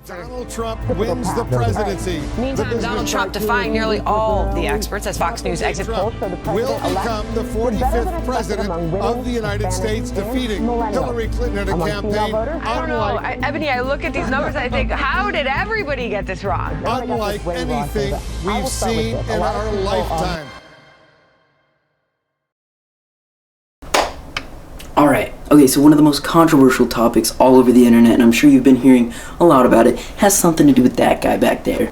Donald Trump wins the presidency. Meantime, Donald Trump defying nearly all of the experts as Fox News exit poll show the will become the 45th president of the United States, defeating Hillary Clinton in a campaign. I don't know, Ebony, I look at these numbers and I think, how did everybody get this wrong? Unlike anything we've seen in our lifetime. Alright, okay, so one of the most controversial topics all over the internet, and I'm sure you've been hearing a lot about it, has something to do with that guy back there.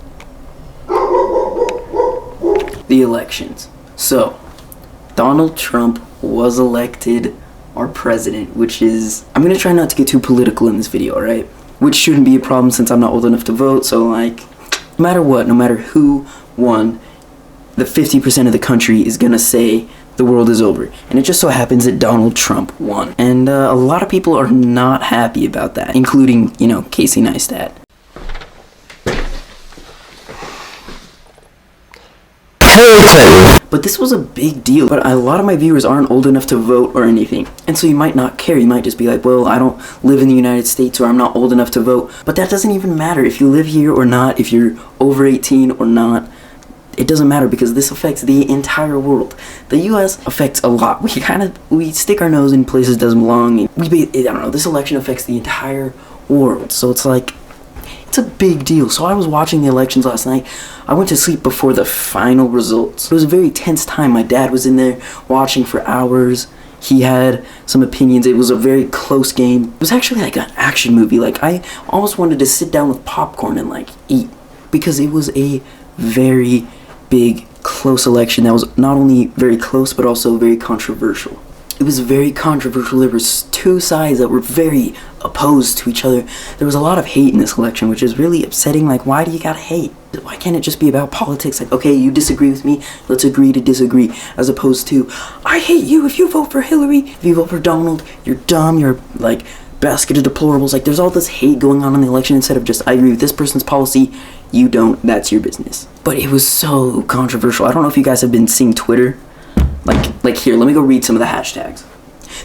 The elections. So, Donald Trump was elected our president, which is... I'm gonna try not to get too political in this video, alright? Which shouldn't be a problem since I'm not old enough to vote, so like, no matter what, no matter who won, the 50% of the country is gonna say the world is over. And it just so happens that Donald Trump won. And a lot of people are not happy about that, including, you know, Casey Neistat. But this was a big deal. But a lot of my viewers aren't old enough to vote or anything. And so you might not care. You might just be like, well, I don't live in the United States or I'm not old enough to vote. But that doesn't even matter if you live here or not, if you're over 18 or not. It doesn't matter because this affects the entire world. The U.S. affects a lot. We stick our nose in places it doesn't belong. I don't know, this election affects the entire world. So it's like, it's a big deal. So I was watching the elections last night. I went to sleep before the final results. It was a very tense time. My dad was in there watching for hours. He had some opinions. It was a very close game. It was actually like an action movie. Like, I almost wanted to sit down with popcorn and like eat, because it was a very big, close election that was not only very close, but also very controversial. It was very controversial. There was two sides that were very opposed to each other. There was a lot of hate in this election, which is really upsetting. Like, why do you gotta hate? Why can't it just be about politics? Like, okay, you disagree with me, let's agree to disagree, as opposed to, I hate you if you vote for Hillary, if you vote for Donald, you're dumb, you're like, basket of deplorables. Like, there's all this hate going on in the election instead of just, I agree with this person's policy, you don't, that's your business. But it was so controversial. I don't know if you guys have been seeing Twitter. Like here, let me go read some of the hashtags.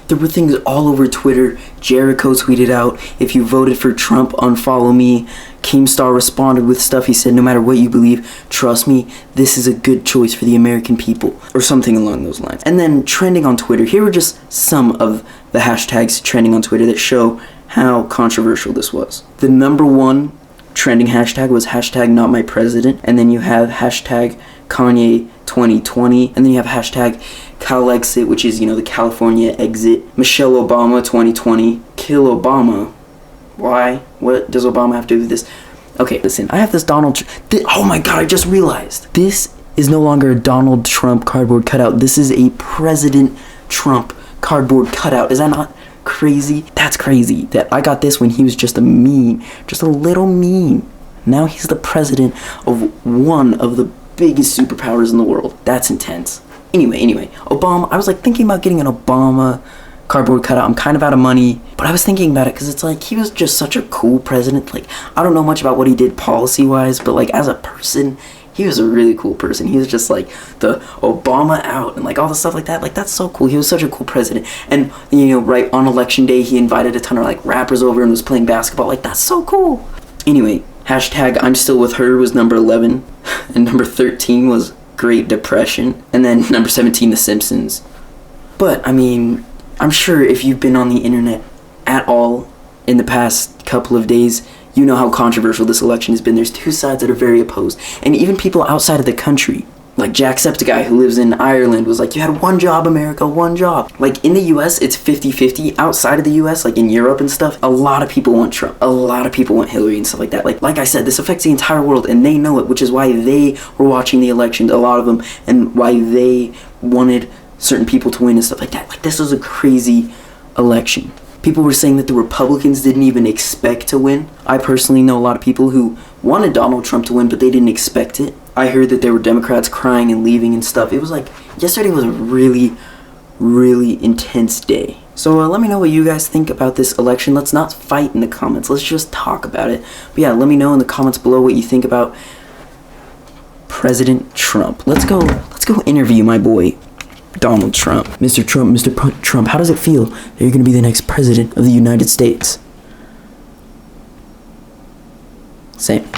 There were things all over Twitter. Jericho tweeted out, if you voted for Trump, unfollow me. Keemstar responded with stuff. He said, no matter what you believe, trust me, this is a good choice for the American people. Or something along those lines. And then trending on Twitter, here were just some of the hashtags trending on Twitter that show how controversial this was. The number one trending hashtag was hashtag not my president. And then you have hashtag Kanye 2020. And then you have hashtag Calexit, which is, you know, the California exit. Michelle Obama 2020. Kill Obama. Why? What does Obama have to do with this? Okay, listen, I have this oh my god, I just realized. This is no longer a Donald Trump cardboard cutout. This is a President Trump cardboard cutout. Is that not crazy? That's crazy. That I got this when he was just a meme. Just a little meme. Now he's the president of one of the biggest superpowers in the world. That's intense. Anyway, Obama, I was like thinking about getting an Obama cardboard cutout. I'm kind of out of money, but I was thinking about it because it's like he was just such a cool president. Like, I don't know much about what he did policy-wise, but like as a person, he was a really cool person. He was just like the Obama out and like all the stuff like that. Like, that's so cool. He was such a cool president. And, you know, right on election day, he invited a ton of like rappers over and was playing basketball. Like, that's so cool. Anyway, hashtag I'm still with her was number 11. And number 13 was Great Depression. And then number 17, The Simpsons. But, I mean, I'm sure if you've been on the internet at all in the past couple of days, you know how controversial this election has been. There's two sides that are very opposed. And even people outside of the country, like Jacksepticeye, who lives in Ireland, was like, you had one job, America, one job. Like, in the US, it's 50-50. Outside of the US, like in Europe and stuff, a lot of people want Trump. A lot of people want Hillary and stuff like that. Like I said, this affects the entire world, and they know it, which is why they were watching the elections, a lot of them, and why they wanted certain people to win and stuff like that. Like, this was a crazy election. People were saying that the Republicans didn't even expect to win. I personally know a lot of people who wanted Donald Trump to win, but they didn't expect it. I heard that there were Democrats crying and leaving and stuff. It was like, yesterday was a really, really intense day. So let me know what you guys think about this election. Let's not fight in the comments. Let's just talk about it. But yeah, let me know in the comments below what you think about President Trump. Let's go interview my boy, Donald Trump. Mr. Trump, how does it feel that you're going to be the next president of the United States? Same.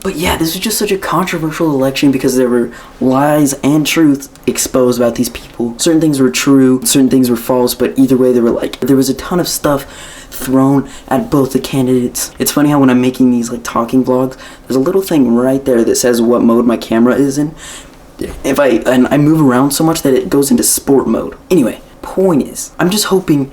But yeah, this was just such a controversial election because there were lies and truth exposed about these people. Certain things were true, certain things were false, but either way there was a ton of stuff thrown at both the candidates. It's funny how when I'm making these like talking vlogs, there's a little thing right there that says what mode my camera is in. If I move around so much that it goes into sport mode. Anyway, point is, I'm just hoping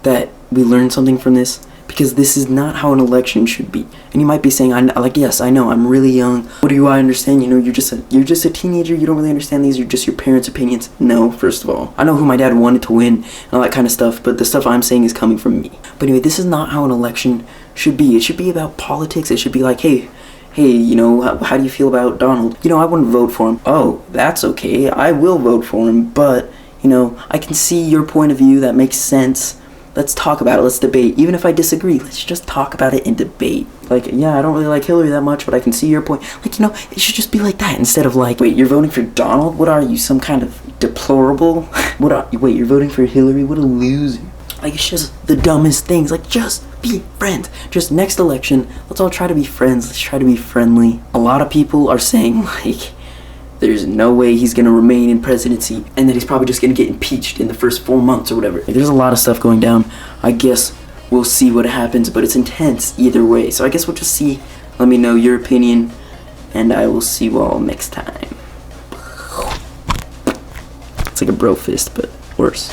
that we learn something from this, because this is not how an election should be. And you might be saying, yes, I know, I'm really young. What do I understand? You know, you're just a teenager. You don't really understand these. You're just your parents' opinions. No, first of all, I know who my dad wanted to win and all that kind of stuff, but the stuff I'm saying is coming from me. But anyway, this is not how an election should be. It should be about politics. It should be like, hey, you know, how do you feel about Donald? You know, I wouldn't vote for him. Oh, that's okay. I will vote for him, but, you know, I can see your point of view. That makes sense. Let's talk about it. Let's debate. Even if I disagree, let's just talk about it and debate. Like, yeah, I don't really like Hillary that much, but I can see your point. Like, you know, it should just be like that instead of like, wait, you're voting for Donald? What are you, some kind of deplorable? Wait, you're voting for Hillary? What a loser. Like, it's just the dumbest things. Like, just be friends. Just next election, let's all try to be friends. Let's try to be friendly. A lot of people are saying, like, there's no way he's gonna remain in presidency, and that he's probably just gonna get impeached in the first 4 months or whatever. Like, there's a lot of stuff going down. I guess we'll see what happens, but it's intense either way. So I guess we'll just see. Let me know your opinion, and I will see you all next time. It's like a bro fist, but worse.